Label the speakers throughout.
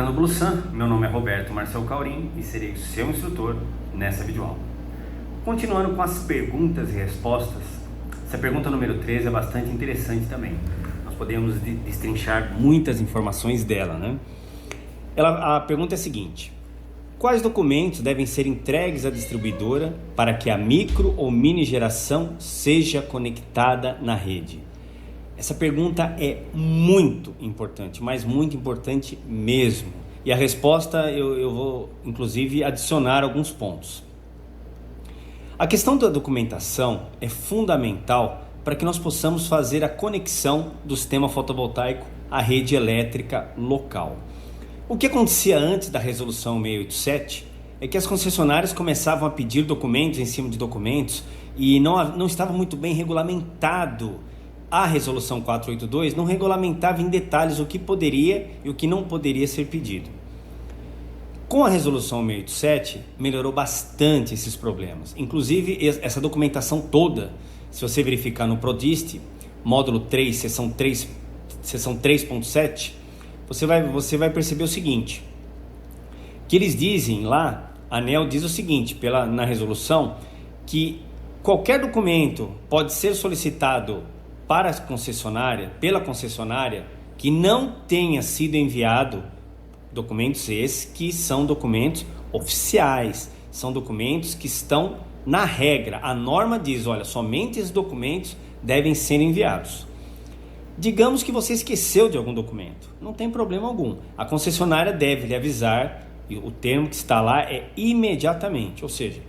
Speaker 1: No Blusan, meu nome é Roberto Marcel Caurim e serei o seu instrutor nessa videoaula. Continuando com as perguntas e respostas, essa pergunta número 13 é bastante interessante também. Nós podemos destrinchar muitas informações dela, né? A pergunta é a seguinte: quais documentos devem ser entregues à distribuidora para que a micro ou mini geração seja conectada na rede? Essa pergunta é muito importante, mas muito importante mesmo. E a resposta eu vou, inclusive, adicionar alguns pontos. A questão da documentação é fundamental para que nós possamos fazer a conexão do sistema fotovoltaico à rede elétrica local. O que acontecia antes da resolução 687 é que as concessionárias começavam a pedir documentos em cima de documentos e não estava muito bem regulamentado. A resolução 482 não regulamentava em detalhes o que poderia e o que não poderia ser pedido. Com a resolução 687, melhorou bastante esses problemas. Inclusive, essa documentação toda, se você verificar no Prodiste, módulo 3, seção 3.7, você vai perceber o seguinte, que eles dizem lá, a ANEEL diz o seguinte, na resolução, que qualquer documento pode ser solicitado para a concessionária, pela concessionária, que não tenha sido enviado, documentos esses que são documentos oficiais, são documentos que estão na regra. A norma diz, olha, somente esses documentos devem ser enviados. Digamos que você esqueceu de algum documento, não tem problema algum. A concessionária deve lhe avisar, e o termo que está lá é imediatamente, ou seja,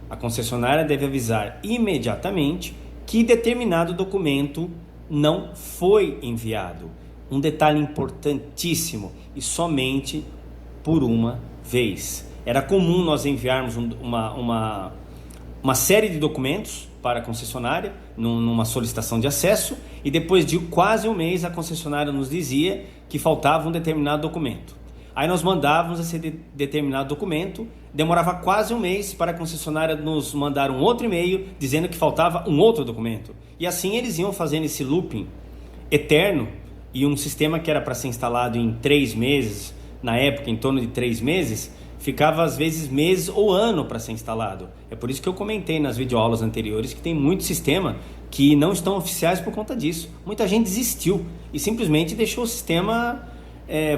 Speaker 1: a concessionária deve avisar imediatamente que determinado documento não foi enviado. Um detalhe importantíssimo, e somente por uma vez. Era comum nós enviarmos uma série de documentos para a concessionária, numa solicitação de acesso, e depois de quase um mês a concessionária nos dizia que faltava um determinado documento. Aí nós mandávamos esse determinado documento, demorava quase um mês para a concessionária nos mandar um outro e-mail dizendo que faltava um outro documento. E assim eles iam fazendo esse looping eterno, e um sistema que era para ser instalado em 3 meses, na época em torno de 3 meses, ficava às vezes meses ou ano para ser instalado. É por isso que eu comentei nas videoaulas anteriores que tem muito sistema que não estão oficiais por conta disso. Muita gente desistiu e simplesmente deixou o sistema,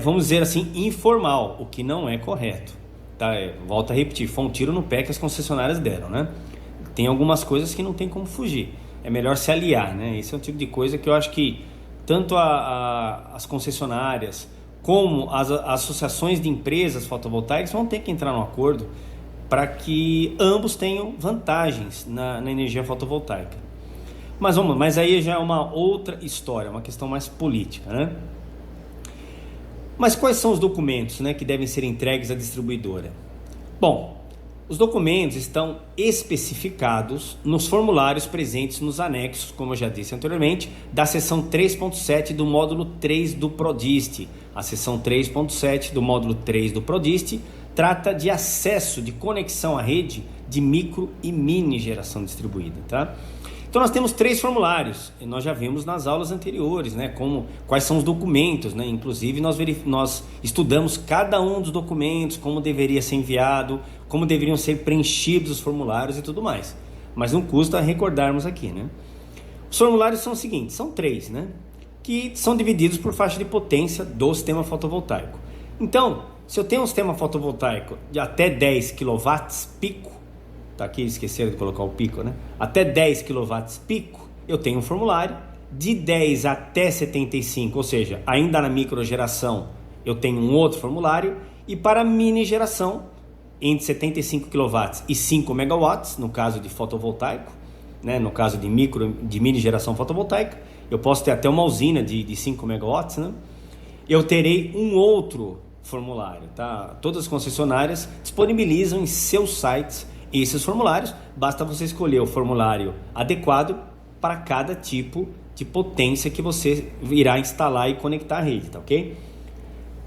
Speaker 1: vamos dizer assim, informal, o que não é correto. Tá? Volto a repetir, foi um tiro no pé que as concessionárias deram, né? Tem algumas coisas que não tem como fugir. É melhor se aliar, né? Esse é o tipo de coisa que eu acho que tanto as concessionárias como as associações de empresas fotovoltaicas vão ter que entrar num acordo para que ambos tenham vantagens na energia fotovoltaica. Mas aí já é uma outra história, uma questão mais política, né? Mas quais são os documentos, né, que devem ser entregues à distribuidora? Bom, os documentos estão especificados nos formulários presentes nos anexos, como eu já disse anteriormente, da seção 3.7 do módulo 3 do Prodiste. A seção 3.7 do módulo 3 do Prodiste trata de acesso de conexão à rede de micro e mini geração distribuída, tá? Então nós temos 3 formulários, e nós já vimos nas aulas anteriores, né, quais são os documentos, né? Inclusive nós estudamos cada um dos documentos, como deveria ser enviado, como deveriam ser preenchidos os formulários e tudo mais. Mas não custa recordarmos aqui, né? Os formulários são os seguintes, são 3, né? Que são divididos por faixa de potência do sistema fotovoltaico. Então, se eu tenho um sistema fotovoltaico de até 10 kW pico, tá aqui, esqueceram de colocar o pico, né? Até 10 kW pico, eu tenho um formulário. De 10 até 75, ou seja, ainda na microgeração, eu tenho um outro formulário. E para mini geração, entre 75 kW e 5 MW, no caso de fotovoltaico, né? No caso de mini geração fotovoltaica, eu posso ter até uma usina de 5 MW, né? Eu terei um outro formulário, tá? Todas as concessionárias disponibilizam em seus sites esses formulários, basta você escolher o formulário adequado para cada tipo de potência que você irá instalar e conectar à rede, tá ok?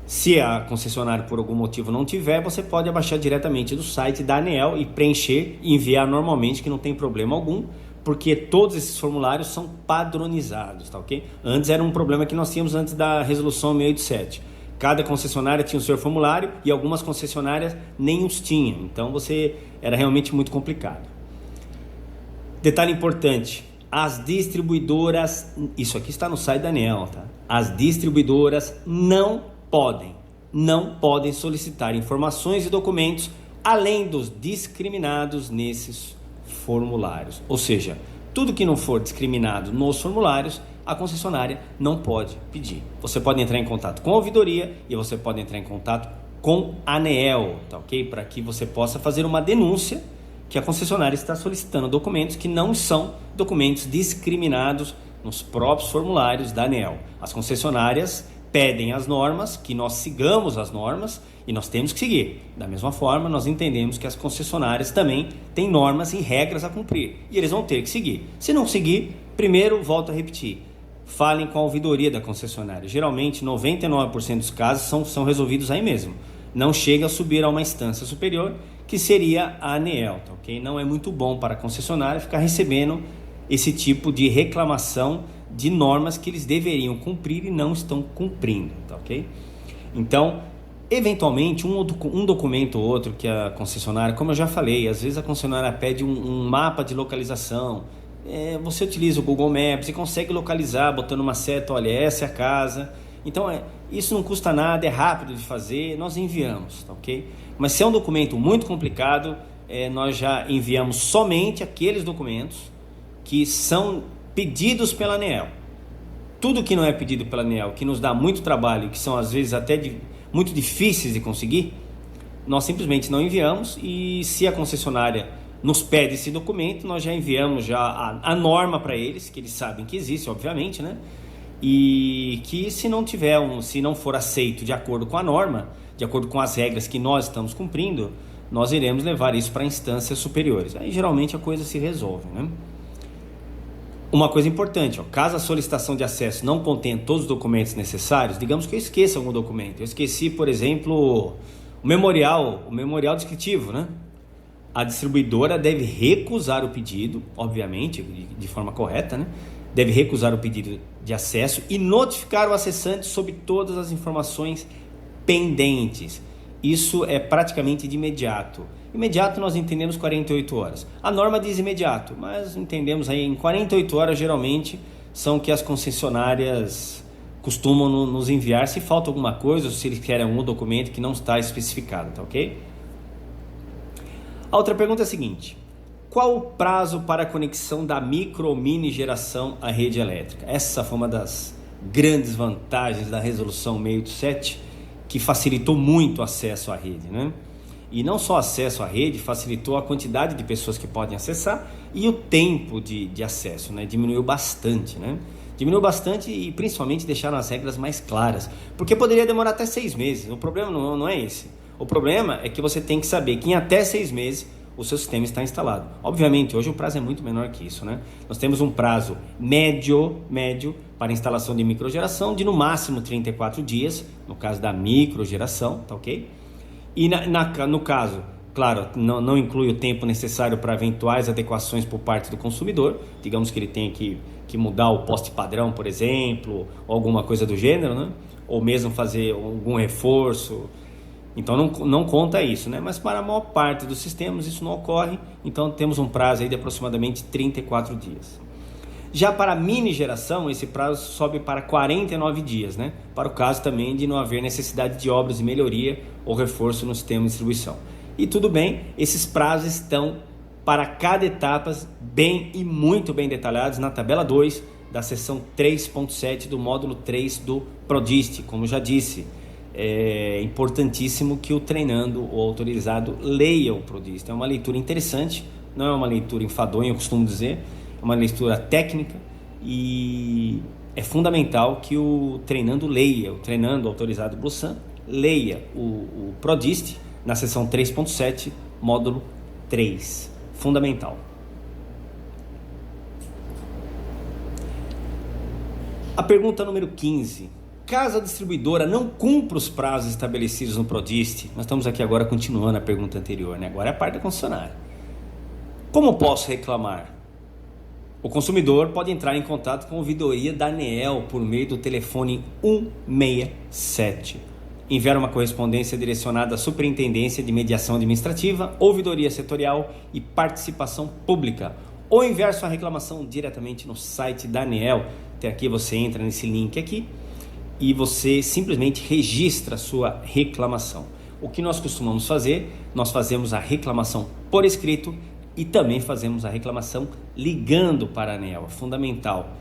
Speaker 1: Se a concessionária por algum motivo não tiver, você pode abaixar diretamente do site da ANEEL e preencher e enviar normalmente, que não tem problema algum, porque todos esses formulários são padronizados, tá ok? Antes era um problema que nós tínhamos antes da resolução 687. Cada concessionária tinha o seu formulário e algumas concessionárias nem os tinham. Então era realmente muito complicado. Detalhe importante, as distribuidoras, isso aqui está no site da ANEEL, tá? As distribuidoras não podem solicitar informações e documentos além dos discriminados nesses formulários. Ou seja, tudo que não for discriminado nos formulários, a concessionária não pode pedir. Você pode entrar em contato com a ouvidoria e você pode entrar em contato com a ANEEL, tá ok? Para que você possa fazer uma denúncia que a concessionária está solicitando documentos que não são documentos discriminados nos próprios formulários da ANEEL. As concessionárias pedem as normas, que nós sigamos as normas e nós temos que seguir. Da mesma forma, nós entendemos que as concessionárias também têm normas e regras a cumprir e eles vão ter que seguir. Se não seguir, primeiro, volto a repetir, falem com a ouvidoria da concessionária. Geralmente, 99% dos casos são resolvidos aí mesmo. Não chega a subir a uma instância superior, que seria a ANEEL, tá, ok? Não é muito bom para a concessionária ficar recebendo esse tipo de reclamação de normas que eles deveriam cumprir e não estão cumprindo, tá, ok? Então, eventualmente, um documento ou outro que a concessionária, como eu já falei, às vezes a concessionária pede um mapa de localização. Você utiliza o Google Maps e consegue localizar botando uma seta, olha, essa é a casa. Então, isso não custa nada, é rápido de fazer, nós enviamos, tá, ok? Mas se é um documento muito complicado, nós já enviamos somente aqueles documentos que são pedidos pela ANEEL. Tudo que não é pedido pela ANEEL, que nos dá muito trabalho, que são às vezes até muito difíceis de conseguir, nós simplesmente não enviamos. E se a concessionária nos pede esse documento, nós já enviamos a norma para eles, que eles sabem que existe, obviamente, né? E que se não for aceito de acordo com a norma, de acordo com as regras que nós estamos cumprindo, nós iremos levar isso para instâncias superiores. Aí geralmente a coisa se resolve, né? Uma coisa importante, caso a solicitação de acesso não contenha todos os documentos necessários, digamos que eu esqueça algum documento. Eu esqueci, por exemplo, o memorial descritivo, né? A distribuidora deve recusar o pedido, obviamente, de forma correta, né? Deve recusar o pedido de acesso e notificar o acessante sobre todas as informações pendentes. Isso é praticamente de imediato. Imediato nós entendemos 48 horas. A norma diz imediato, mas entendemos aí em 48 horas geralmente são que as concessionárias costumam nos enviar se falta alguma coisa ou se eles querem algum documento que não está especificado, tá ok? A outra pergunta é a seguinte: qual o prazo para a conexão da micro ou mini geração à rede elétrica? Essa foi uma das grandes vantagens da resolução 687, que facilitou muito o acesso à rede, né? E não só acesso à rede, facilitou a quantidade de pessoas que podem acessar e o tempo de acesso, né? Diminuiu bastante, né? Diminuiu bastante e principalmente deixaram as regras mais claras, porque poderia demorar até 6 meses. O problema não é esse. O problema é que você tem que saber que em até 6 meses o seu sistema está instalado. Obviamente, hoje o prazo é muito menor que isso, né? Nós temos um prazo médio para instalação de microgeração de no máximo 34 dias, no caso da microgeração, tá ok? E no caso, claro, não inclui o tempo necessário para eventuais adequações por parte do consumidor. Digamos que ele tem que mudar o poste padrão, por exemplo, ou alguma coisa do gênero, né? Ou mesmo fazer algum reforço. Então não conta isso, né? Mas para a maior parte dos sistemas isso não ocorre, então temos um prazo aí de aproximadamente 34 dias. Já para a mini geração, esse prazo sobe para 49 dias, né? Para o caso também de não haver necessidade de obras de melhoria ou reforço no sistema de distribuição. E tudo bem, esses prazos estão para cada etapa muito bem detalhados na tabela 2 da seção 3.7 do módulo 3 do PRODIST. Como já disse, é importantíssimo que o treinando ou autorizado leia o PRODIST. É uma leitura interessante, não é uma leitura enfadonha, eu costumo dizer, é uma leitura técnica e é fundamental que o treinando leia, o treinando autorizado Blusan leia o PRODIST na seção 3.7, módulo 3. Fundamental. A pergunta número 15. Caso a distribuidora não cumpra os prazos estabelecidos no PRODIST, nós estamos aqui agora continuando a pergunta anterior, né? Agora é a parte da concessionária. Como posso reclamar? O consumidor pode entrar em contato com a ouvidoria da ANEEL por meio do telefone 167. enviar uma correspondência direcionada à Superintendência de Mediação Administrativa, Ouvidoria Setorial e Participação Pública, ou enviar sua reclamação diretamente no site da ANEEL. Até aqui você entra nesse link aqui e você simplesmente registra a sua reclamação. O que nós costumamos fazer? Nós fazemos a reclamação por escrito e também fazemos a reclamação ligando para a ANEEL. É fundamental.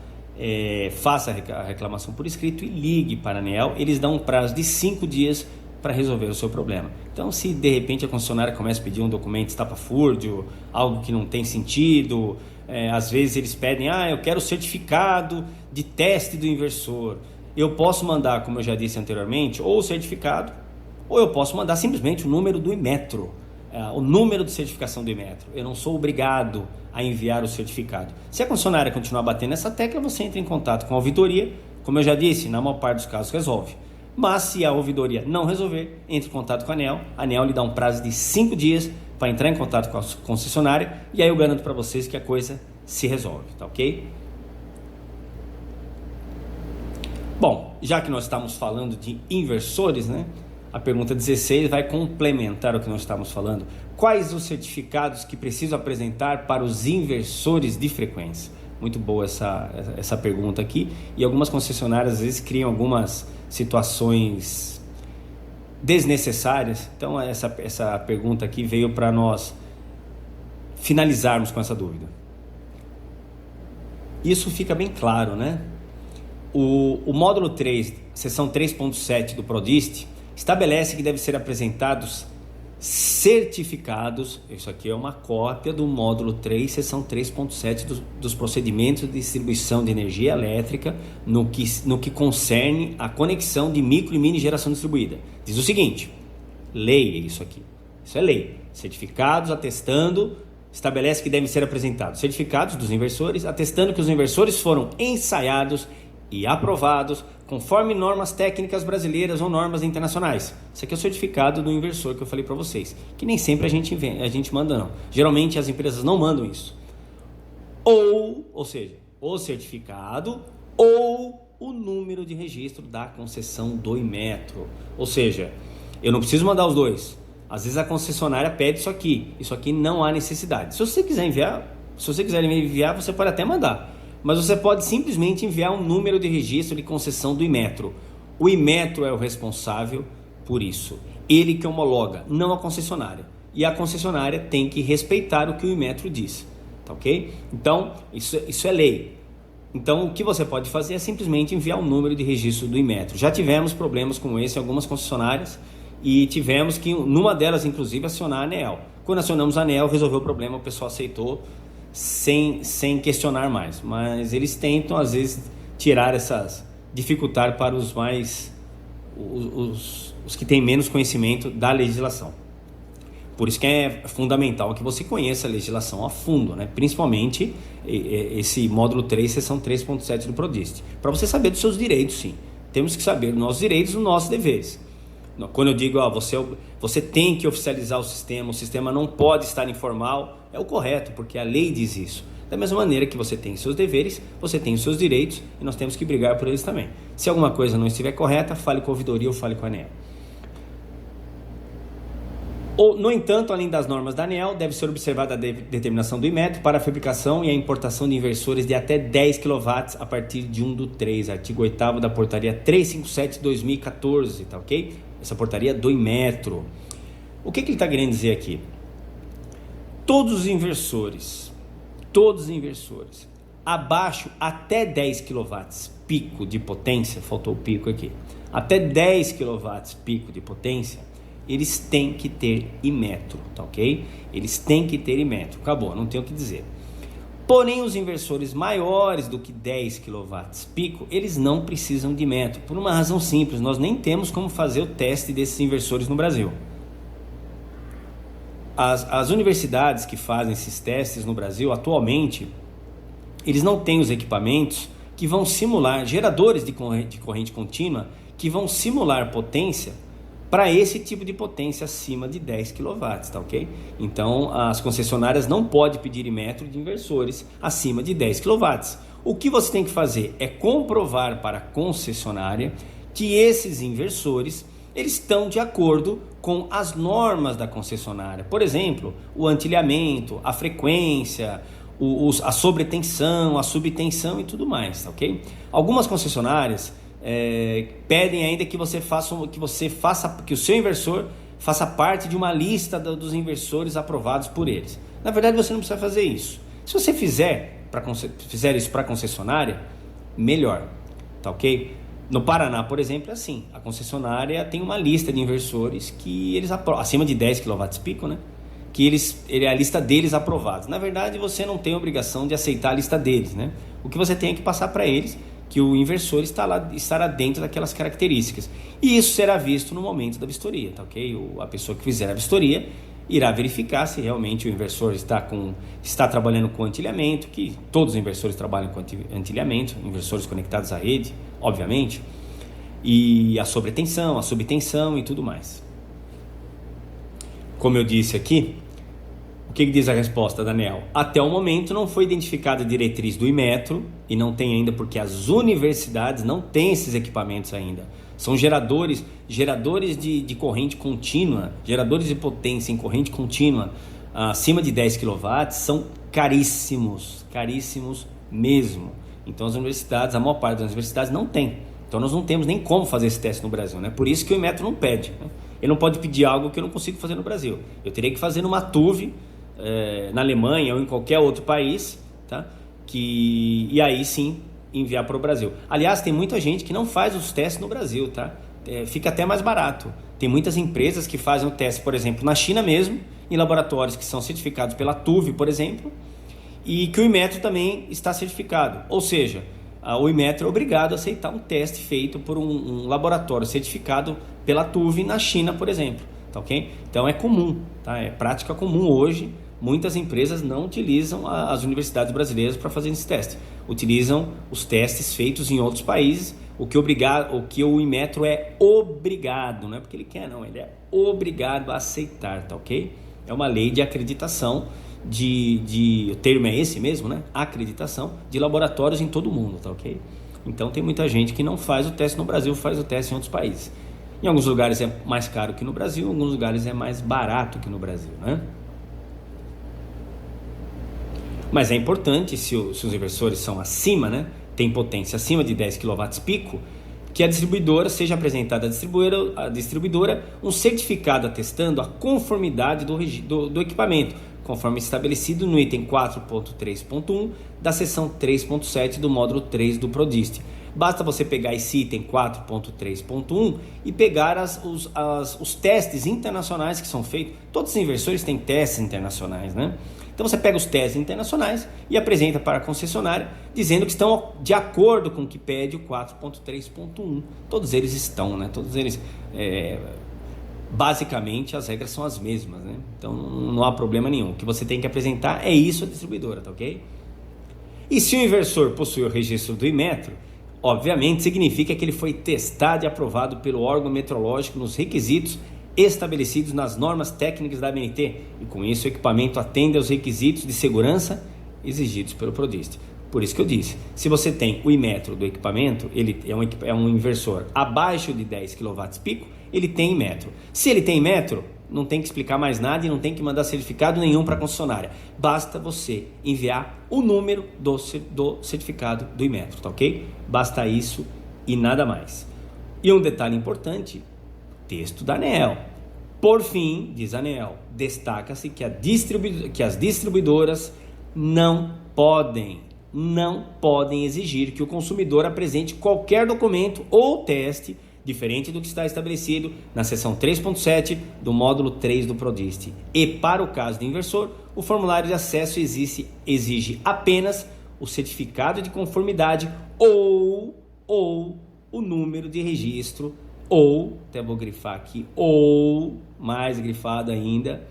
Speaker 1: Faça a reclamação por escrito e ligue para a ANEEL. Eles dão um prazo de 5 dias para resolver o seu problema. Então, se de repente a concessionária começa a pedir um documento estapafúrdio, algo que não tem sentido, às vezes eles pedem, eu quero o certificado de teste do inversor. Eu posso mandar, como eu já disse anteriormente, ou o certificado, ou eu posso mandar simplesmente o número do Inmetro, o número de certificação do Inmetro. Eu não sou obrigado a enviar o certificado. Se a concessionária continuar batendo nessa tecla, você entra em contato com a ouvidoria. Como eu já disse, na maior parte dos casos resolve. Mas se a ouvidoria não resolver, entre em contato com a ANEEL. A ANEEL lhe dá um prazo de 5 dias para entrar em contato com a concessionária, e aí eu garanto para vocês que a coisa se resolve, tá ok? Bom, já que nós estamos falando de inversores, né? A pergunta 16 vai complementar o que nós estamos falando. Quais os certificados que preciso apresentar para os inversores de frequência? Muito boa essa pergunta aqui. E algumas concessionárias às vezes criam algumas situações desnecessárias. Então essa pergunta aqui veio para nós finalizarmos com essa dúvida. Isso fica bem claro, né? O módulo 3, seção 3.7 do PRODIST, estabelece que devem ser apresentados certificados. Isso aqui é uma cópia do módulo 3, seção 3.7 dos procedimentos de distribuição de energia elétrica no que concerne a conexão de micro e mini geração distribuída. Diz o seguinte, leia isso aqui, isso é lei. Certificados atestando, estabelece que devem ser apresentados certificados dos inversores, atestando que os inversores foram ensaiados e aprovados conforme normas técnicas brasileiras ou normas internacionais. Isso aqui é o certificado do inversor que eu falei para vocês, que nem sempre a gente manda não. Geralmente as empresas não mandam isso. Ou seja, o certificado ou o número de registro da concessão do Inmetro. Ou seja, eu não preciso mandar os dois. Às vezes a concessionária pede isso aqui não há necessidade. Se você quiser enviar, você pode até mandar. Mas você pode simplesmente enviar um número de registro de concessão do Inmetro. O Inmetro é o responsável por isso. Ele que homologa, não a concessionária. E a concessionária tem que respeitar o que o Inmetro diz. Tá ok? Então, isso é lei. Então, o que você pode fazer é simplesmente enviar um número de registro do Inmetro. Já tivemos problemas como esse em algumas concessionárias e tivemos que, numa delas, inclusive, acionar a ANEEL. Quando acionamos a ANEEL, resolveu o problema, o pessoal aceitou sem questionar mais, mas eles tentam às vezes dificultar para os que têm menos conhecimento da legislação. Por isso que é fundamental que você conheça a legislação a fundo, né? Principalmente esse módulo 3, seção 3.7 do PRODIST, para você saber dos seus direitos. Sim, temos que saber dos nossos direitos e dos nossos deveres. Quando eu digo, você tem que oficializar o sistema não pode estar informal, é o correto, porque a lei diz isso. Da mesma maneira que você tem seus deveres, você tem os seus direitos e nós temos que brigar por eles também. Se alguma coisa não estiver correta, fale com a ouvidoria ou fale com a ANEEL. No entanto, além das normas da ANEEL, deve ser observada a determinação do Inmetro para a fabricação e a importação de inversores de até 10 kW a partir de 1/3, artigo 8º da portaria 357/2014, tá ok? Essa portaria do Inmetro. O que ele está querendo dizer aqui? Todos os inversores abaixo até 10 kW pico de potência, faltou o pico aqui, até 10 kW pico de potência, eles têm que ter Inmetro, tá ok? Eles têm que ter Inmetro, acabou, não tenho o que dizer. Porém, os inversores maiores do que 10 kW pico, eles não precisam de Inmetro, por uma razão simples, nós nem temos como fazer o teste desses inversores no Brasil. As universidades que fazem esses testes no Brasil, atualmente, eles não têm os equipamentos que vão simular, geradores de corrente contínua, que vão simular potência para esse tipo de potência acima de 10 kW, tá ok? Então, as concessionárias não podem pedir Inmetro de inversores acima de 10 kW. O que você tem que fazer é comprovar para a concessionária que esses inversores, eles estão de acordo com as normas da concessionária. Por exemplo, o antilhamento, a frequência, a sobretensão, a subtensão e tudo mais, ok? Algumas concessionárias pedem ainda que que o seu inversor faça parte de uma lista dos inversores aprovados por eles. Na verdade, você não precisa fazer isso. Se você fizer isso para a concessionária, melhor, tá ok? No Paraná, por exemplo, é assim, a concessionária tem uma lista de inversores que eles aprovam, acima de 10 kW, né? Que é a lista deles aprovados. Na verdade, você não tem obrigação de aceitar a lista deles, né? O que você tem é que passar para eles que o inversor estará dentro daquelas características. E isso será visto no momento da vistoria, tá ok? A pessoa que fizer a vistoria irá verificar se realmente o inversor está trabalhando com antilhamento, que todos os inversores trabalham com antilhamento, inversores conectados à rede, obviamente, e a sobretensão, a subtensão e tudo mais. Como eu disse aqui, o que diz a resposta da ANEEL? Até o momento não foi identificada a diretriz do Inmetro, e não tem ainda porque as universidades não têm esses equipamentos ainda. São geradores de corrente contínua, geradores de potência em corrente contínua acima de 10 kW, são caríssimos mesmo. Então a maior parte das universidades não tem. Então nós não temos nem como fazer esse teste no Brasil, né? Por isso que o Inmetro não pede, né? Ele não pode pedir algo que eu não consigo fazer no Brasil. Eu teria que fazer numa TUV, na Alemanha ou em qualquer outro país, tá? E aí sim enviar para o Brasil. Aliás, tem muita gente que não faz os testes no Brasil, tá? Fica até mais barato. Tem muitas empresas que fazem o teste, por exemplo, na China mesmo, em laboratórios que são certificados pela TUV, por exemplo, e que o Inmetro também está certificado. Ou seja, o Inmetro é obrigado a aceitar um teste feito por um laboratório certificado pela TUV na China, por exemplo. Tá ok? Então é comum, tá? É prática comum hoje. Muitas empresas não utilizam as universidades brasileiras para fazer esse teste. Utilizam os testes feitos em outros países, o que o Inmetro é obrigado, não é porque ele quer não, ele é obrigado a aceitar, tá ok? É uma lei de acreditação, o termo é esse mesmo, né? Acreditação de laboratórios em todo o mundo, tá ok? Então tem muita gente que não faz o teste no Brasil, faz o teste em outros países. Em alguns lugares é mais caro que no Brasil, em alguns lugares é mais barato que no Brasil, né? Mas é importante, se os inversores são acima, né, tem potência acima de 10 kW pico, que a distribuidora seja apresentada à distribuidora um certificado atestando a conformidade do equipamento, conforme estabelecido no item 4.3.1 da seção 3.7 do módulo 3 do PRODIST. Basta você pegar esse item 4.3.1 e pegar os testes internacionais que são feitos. Todos os inversores têm testes internacionais, né? Então você pega os testes internacionais e apresenta para a concessionária, dizendo que estão de acordo com o que pede o 4.3.1. Todos eles estão, né? Todos eles, basicamente, as regras são as mesmas, né? Então não há problema nenhum. O que você tem que apresentar é isso à distribuidora, tá ok? E se o inversor possui o registro do Inmetro, obviamente significa que ele foi testado e aprovado pelo órgão metrológico nos requisitos estabelecidos nas normas técnicas da ABNT, e com isso o equipamento atende aos requisitos de segurança exigidos pelo PRODIST. Por isso que eu disse, se você tem o Inmetro do equipamento, ele é um inversor abaixo de 10 kW pico, ele tem Inmetro. Se ele tem Inmetro, não tem que explicar mais nada e não tem que mandar certificado nenhum para a concessionária. Basta você enviar o número do certificado do Inmetro, tá ok? Basta isso e nada mais. E um detalhe importante, texto da ANEEL. Por fim, diz a ANEEL, destaca-se que as distribuidoras não podem exigir que o consumidor apresente qualquer documento ou teste diferente do que está estabelecido na seção 3.7 do módulo 3 do PRODIST. E para o caso do inversor, o formulário de acesso exige apenas o certificado de conformidade ou o número de registro, ou, até vou grifar aqui, ou, mais grifado ainda,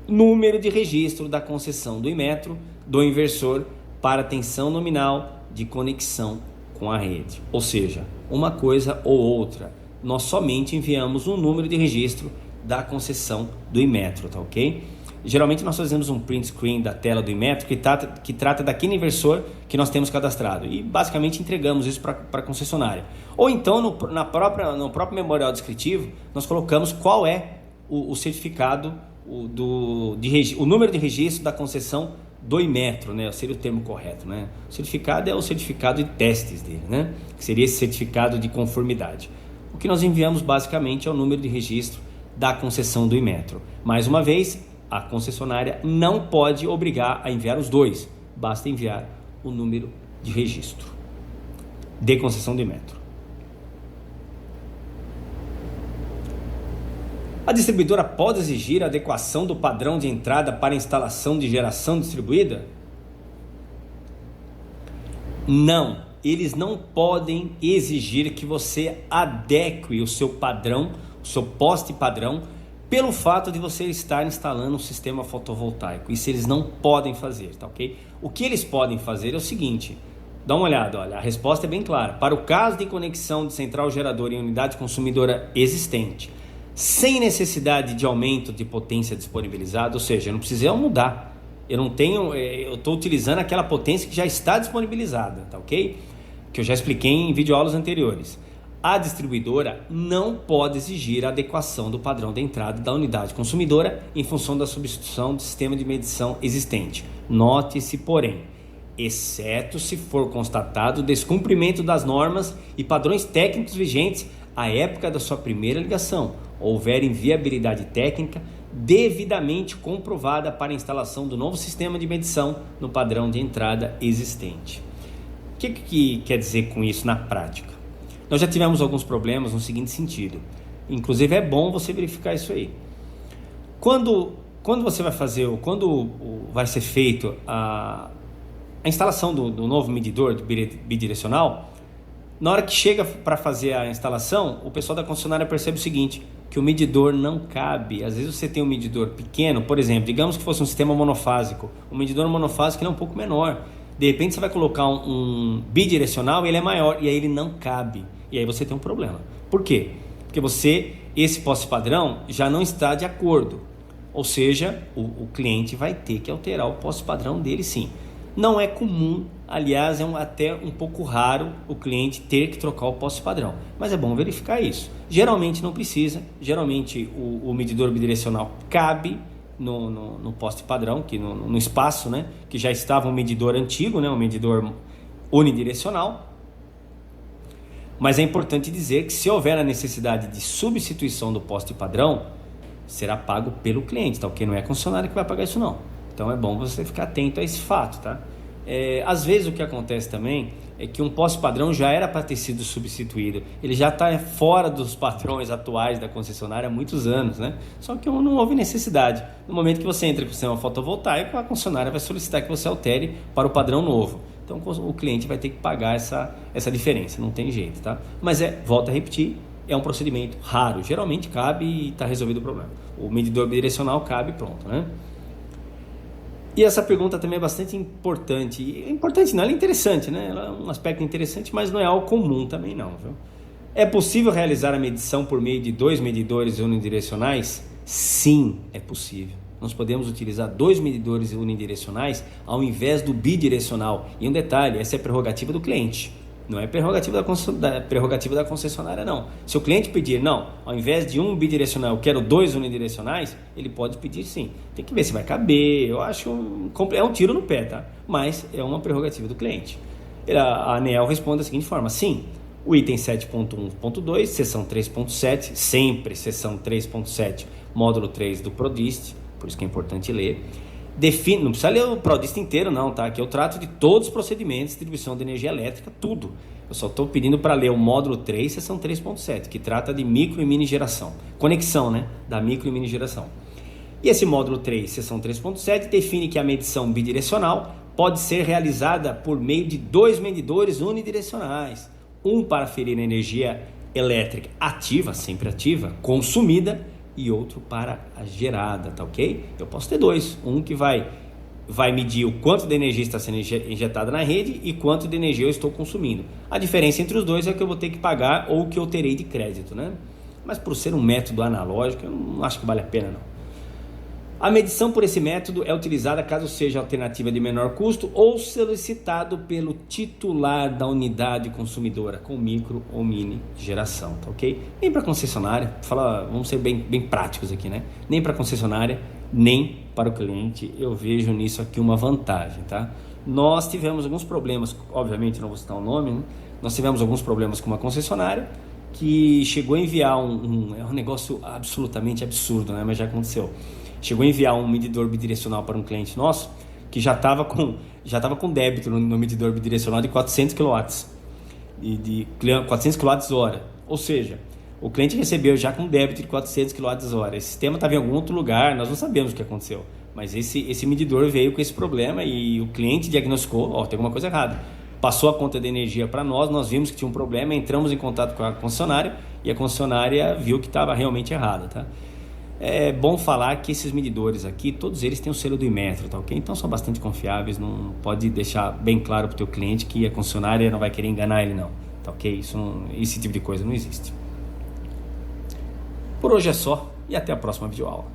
Speaker 1: número de registro da concessão do Inmetro do inversor para tensão nominal de conexão com a rede. Ou seja, uma coisa ou outra. Nós somente enviamos um número de registro da concessão do Inmetro, tá ok? Geralmente nós fazemos um print screen da tela do Inmetro que trata daquele inversor que nós temos cadastrado e basicamente entregamos isso para a concessionária. Ou então no próprio memorial descritivo nós colocamos qual é o certificado, o número de registro da concessão do Inmetro, né? Seria o termo correto, né? O certificado é o certificado de testes dele, né? Que seria esse certificado de conformidade. O que nós enviamos basicamente é o número de registro da concessão do Inmetro. Mais uma vez, a concessionária não pode obrigar a enviar os dois, basta enviar o número de registro de concessão do Inmetro. A distribuidora pode exigir a adequação do padrão de entrada para instalação de geração distribuída? Não, eles não podem exigir que você adeque o seu padrão, o seu poste padrão, pelo fato de você estar instalando um sistema fotovoltaico. Isso eles não podem fazer, tá ok? O que eles podem fazer é o seguinte, dá uma olhada, olha, a resposta é bem clara. Para o caso de conexão de central geradora em unidade consumidora existente, sem necessidade de aumento de potência disponibilizada, ou seja, eu não precisei mudar, eu estou utilizando aquela potência que já está disponibilizada, tá ok? Que eu já expliquei em videoaulas anteriores. A distribuidora não pode exigir a adequação do padrão de entrada da unidade consumidora em função da substituição do sistema de medição existente. Note-se, porém, exceto se for constatado o descumprimento das normas e padrões técnicos vigentes à época da sua primeira ligação, ou houver inviabilidade técnica devidamente comprovada para a instalação do novo sistema de medição no padrão de entrada existente. O que quer dizer com isso na prática? Nós já tivemos alguns problemas no seguinte sentido, inclusive é bom você verificar isso aí. Quando você vai fazer, quando vai ser feito a instalação do novo medidor bidirecional, na hora que chega para fazer a instalação, o pessoal da concessionária percebe o seguinte, que o medidor não cabe. Às vezes você tem um medidor pequeno, por exemplo, digamos que fosse um sistema monofásico, um medidor monofásico ele é um pouco menor. De repente você vai colocar um bidirecional e ele é maior, e aí ele não cabe. E aí você tem um problema. Por quê? Porque esse poste padrão já não está de acordo. Ou seja, o cliente vai ter que alterar o poste padrão dele sim. Não é comum, aliás, até um pouco raro o cliente ter que trocar o poste padrão. Mas é bom verificar isso. Geralmente não precisa, geralmente o medidor bidirecional cabe no poste padrão, que no espaço, né, que já estava um medidor antigo, né, um medidor unidirecional. Mas é importante dizer que se houver a necessidade de substituição do poste padrão, será pago pelo cliente, tá? Porque não é a concessionária que vai pagar isso não. Então é bom você ficar atento a esse fato, tá? Às vezes o que acontece também é que um poste padrão já era para ter sido substituído, ele já está fora dos padrões atuais da concessionária há muitos anos, né? Só que não houve necessidade. No momento que você entra com o sistema fotovoltaico, a concessionária vai solicitar que você altere para o padrão novo. Então o cliente vai ter que pagar essa diferença, não tem jeito, tá? Mas volto a repetir, é um procedimento raro, geralmente cabe e está resolvido o problema. O medidor bidirecional cabe, pronto, né? E essa pergunta também é bastante importante. Importante não, ela é interessante, né? Ela é um aspecto interessante, mas não é algo comum também não, viu? É possível realizar a medição por meio de 2 medidores unidirecionais? Sim, é possível. Nós podemos utilizar 2 medidores unidirecionais ao invés do bidirecional. E um detalhe, essa é prerrogativa do cliente. Não é prerrogativa da concessionária, não. Se o cliente pedir, não, ao invés de um bidirecional, eu quero 2 unidirecionais, ele pode pedir sim. Tem que ver se vai caber, eu acho é um tiro no pé, tá? Mas é uma prerrogativa do cliente. A ANEEL responde da seguinte forma, sim, o item 7.1.2, seção 3.7, sempre seção 3.7, módulo 3 do PRODIST, por isso que é importante ler, não precisa ler o PRODIST inteiro não, tá? Aqui eu trato de todos os procedimentos de distribuição de energia elétrica, tudo. Eu só estou pedindo para ler o módulo 3, seção 3.7, que trata de micro e mini geração. Conexão, né? Da micro e mini geração. E esse módulo 3, seção 3.7, define que a medição bidirecional pode ser realizada por meio de 2 medidores unidirecionais. Um para ferir a energia elétrica ativa, sempre ativa, consumida, e outro para a gerada, tá ok? Eu posso ter 2, um que vai medir o quanto de energia está sendo injetada na rede e quanto de energia eu estou consumindo. A diferença entre os dois é o que eu vou ter que pagar ou o que eu terei de crédito, né? Mas por ser um método analógico, eu não acho que vale a pena não. A medição por esse método é utilizada caso seja alternativa de menor custo ou solicitado pelo titular da unidade consumidora com micro ou mini geração, tá ok? Nem para concessionária, vamos ser bem práticos aqui, né? Nem para concessionária, nem para o cliente, eu vejo nisso aqui uma vantagem, tá? Nós tivemos alguns problemas, obviamente não vou citar o nome, né? Nós tivemos alguns problemas com uma concessionária que chegou a enviar é um negócio absolutamente absurdo, né? Mas já aconteceu. Chegou a enviar um medidor bidirecional para um cliente nosso que já estava com débito no medidor bidirecional de 400 kW, de 400 kWh. Ou seja, o cliente recebeu já com débito de 400 kWh. Esse sistema estava em algum outro lugar, nós não sabemos o que aconteceu. Mas esse medidor veio com esse problema e o cliente diagnosticou, tem alguma coisa errada. Passou a conta de energia para nós vimos que tinha um problema, entramos em contato com a concessionária e a concessionária viu que estava realmente errada, tá? É bom falar que esses medidores aqui, todos eles têm o selo do Inmetro, tá ok? Então são bastante confiáveis, não pode deixar bem claro para o teu cliente que a concessionária não vai querer enganar ele não, tá ok? Esse tipo de coisa não existe. Por hoje é só e até a próxima videoaula.